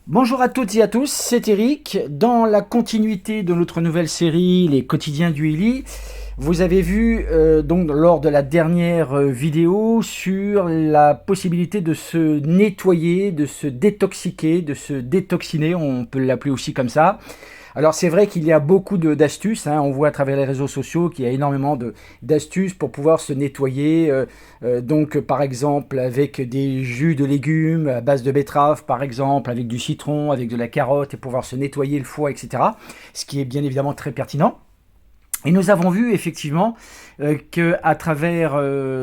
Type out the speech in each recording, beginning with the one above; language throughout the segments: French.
Bonjour à toutes et à tous, c'est Eric. Dans la continuité de notre nouvelle série, Les quotidiens du Ili, vous avez vu donc lors de la dernière vidéo sur la possibilité de se nettoyer, de se détoxiquer, de se détoxiner, on peut l'appeler aussi comme ça. Alors c'est vrai qu'il y a beaucoup d'astuces, hein. On voit à travers les réseaux sociaux qu'il y a énormément d'astuces pour pouvoir se nettoyer, donc par exemple avec des jus de légumes à base de betterave, par exemple avec du citron, avec de la carotte et pouvoir se nettoyer le foie, etc. Ce qui est bien évidemment très pertinent. Et nous avons vu effectivement que à travers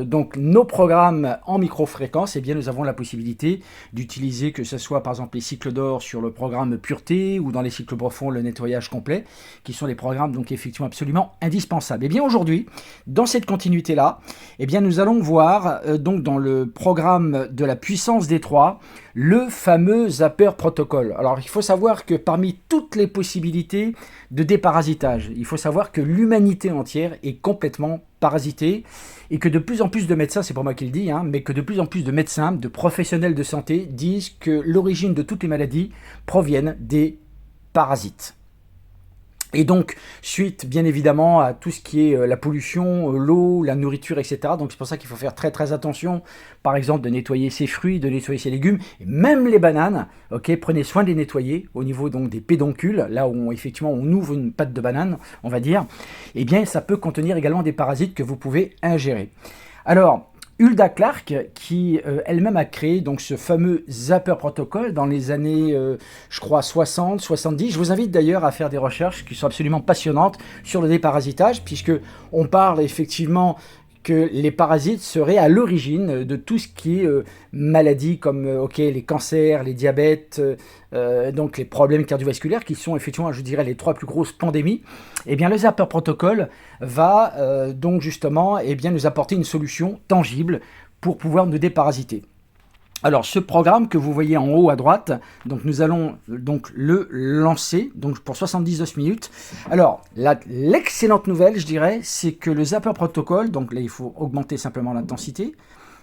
donc nos programmes en microfréquence, eh bien nous avons la possibilité d'utiliser que ce soit par exemple les cycles d'or sur le programme pureté ou dans les cycles profonds le nettoyage complet, qui sont des programmes donc effectivement absolument indispensables. Et bien aujourd'hui, dans cette continuité là, eh bien nous allons voir donc dans le programme de la puissance des trois le fameux Zapper Protocol. Alors il faut savoir que parmi toutes les possibilités de déparasitage, il faut savoir que l'humanité entière est complètement parasitée et que de plus en plus de médecins, c'est pas moi qui le dis, hein, mais que de plus en plus de médecins, de professionnels de santé disent que l'origine de toutes les maladies proviennent des parasites. Et donc, suite bien évidemment à tout ce qui est la pollution, l'eau, la nourriture, etc. Donc c'est pour ça qu'il faut faire très très attention, par exemple de nettoyer ses fruits, de nettoyer ses légumes, et même les bananes, ok, prenez soin de les nettoyer au niveau donc des pédoncules, là où effectivement on ouvre une pâte de banane, on va dire, et bien ça peut contenir également des parasites que vous pouvez ingérer. Alors, Hulda Clark, qui elle-même a créé donc ce fameux Zapper Protocol dans les années, je crois, 60, 70. Je vous invite d'ailleurs à faire des recherches qui sont absolument passionnantes sur le déparasitage, puisque on parle effectivement que les parasites seraient à l'origine de tout ce qui est maladie comme les cancers, les diabètes, donc les problèmes cardiovasculaires qui sont effectivement, je dirais, les trois plus grosses pandémies. Eh bien, le Zapper Protocol va donc justement nous apporter une solution tangible pour pouvoir nous déparasiter. Alors ce programme que vous voyez en haut à droite, donc nous allons donc le lancer donc pour 79 minutes. Alors l'excellente nouvelle, je dirais, c'est que le Zapper Protocol, donc là il faut augmenter simplement l'intensité.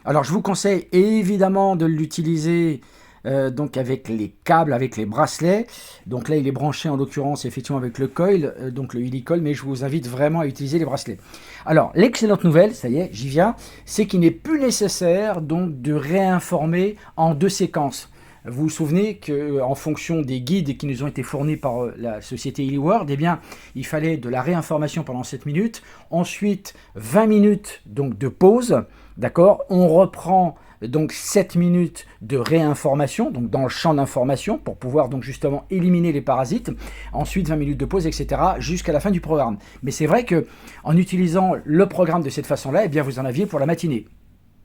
Alors je vous conseille évidemment de l'utiliser donc avec les câbles, avec les bracelets. Donc là il est branché en l'occurrence effectivement avec le coil, donc le Helicoil, mais je vous invite vraiment à utiliser les bracelets. Alors l'excellente nouvelle, ça y est, j'y viens, c'est qu'il n'est plus nécessaire donc de réinformer en deux séquences. Vous vous souvenez qu'en fonction des guides qui nous ont été fournis par la société HealyWorld, eh bien, il fallait de la réinformation pendant 7 minutes, ensuite 20 minutes donc de pause, d'accord. On reprend donc 7 minutes de réinformation, donc dans le champ d'information, pour pouvoir donc justement éliminer les parasites, ensuite 20 minutes de pause, etc., jusqu'à la fin du programme. Mais c'est vrai que en utilisant le programme de cette façon-là, eh bien, vous en aviez pour la matinée,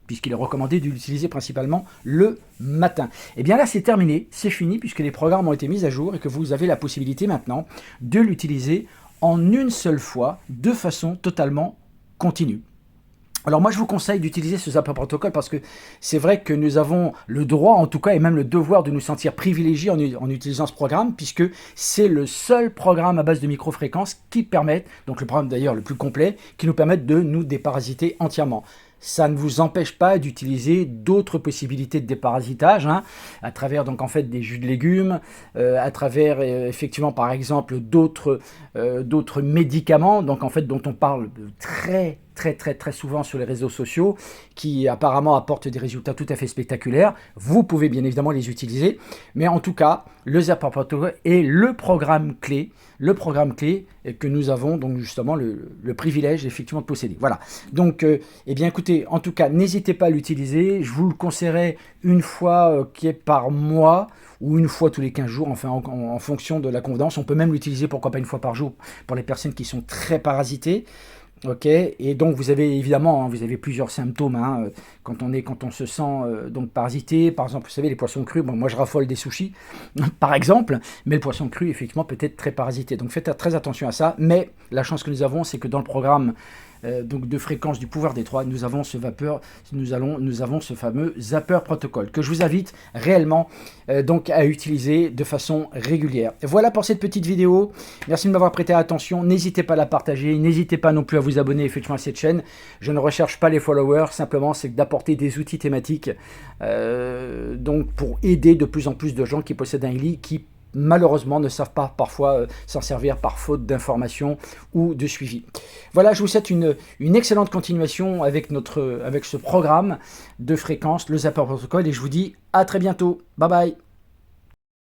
puisqu'il est recommandé de l'utiliser principalement le matin. Et bien là, c'est terminé, c'est fini, puisque les programmes ont été mis à jour et que vous avez la possibilité maintenant de l'utiliser en une seule fois, de façon totalement continue. Alors moi je vous conseille d'utiliser ce Zapper Protocol parce que c'est vrai que nous avons le droit en tout cas et même le devoir de nous sentir privilégiés en utilisant ce programme, puisque c'est le seul programme à base de microfréquences qui permet, donc le programme d'ailleurs le plus complet, qui nous permet de nous déparasiter entièrement. Ça ne vous empêche pas d'utiliser d'autres possibilités de déparasitage, hein, à travers donc en fait des jus de légumes, à travers effectivement par exemple d'autres médicaments, donc en fait dont on parle très souvent sur les réseaux sociaux, qui apparemment apportent des résultats tout à fait spectaculaires. Vous pouvez bien évidemment les utiliser, mais en tout cas le Zapper Protocol est le programme clé que nous avons donc justement le privilège effectivement de posséder. Voilà. Donc, eh bien écoutez, en tout cas, n'hésitez pas à l'utiliser. Je vous le conseillerais une fois qui est par mois ou une fois tous les 15 jours, enfin en fonction de la convenance. On peut même l'utiliser, pourquoi pas une fois par jour, pour les personnes qui sont très parasitées. Ok, et donc vous avez évidemment, hein, vous avez plusieurs symptômes hein, quand on se sent donc parasité. Par exemple, vous savez, les poissons crus, bon, moi je raffole des sushis, par exemple, mais le poisson cru, effectivement, peut être très parasité. Donc faites très attention à ça. Mais la chance que nous avons, c'est que dans le programme donc de fréquence du pouvoir des 3, nous avons ce fameux Zapper Protocol que je vous invite réellement donc à utiliser de façon régulière. Voilà pour cette petite vidéo. Merci de m'avoir prêté attention. N'hésitez pas à la partager. N'hésitez pas non plus à vous abonner effectivement à cette chaîne. Je ne recherche pas les followers. Simplement, c'est d'apporter des outils thématiques donc pour aider de plus en plus de gens qui possèdent un Healy, qui malheureusement ne savent pas parfois s'en servir par faute d'information ou de suivi. Voilà, je vous souhaite une excellente continuation avec ce programme de fréquence, le Zapper Protocol, et je vous dis à très bientôt. Bye bye.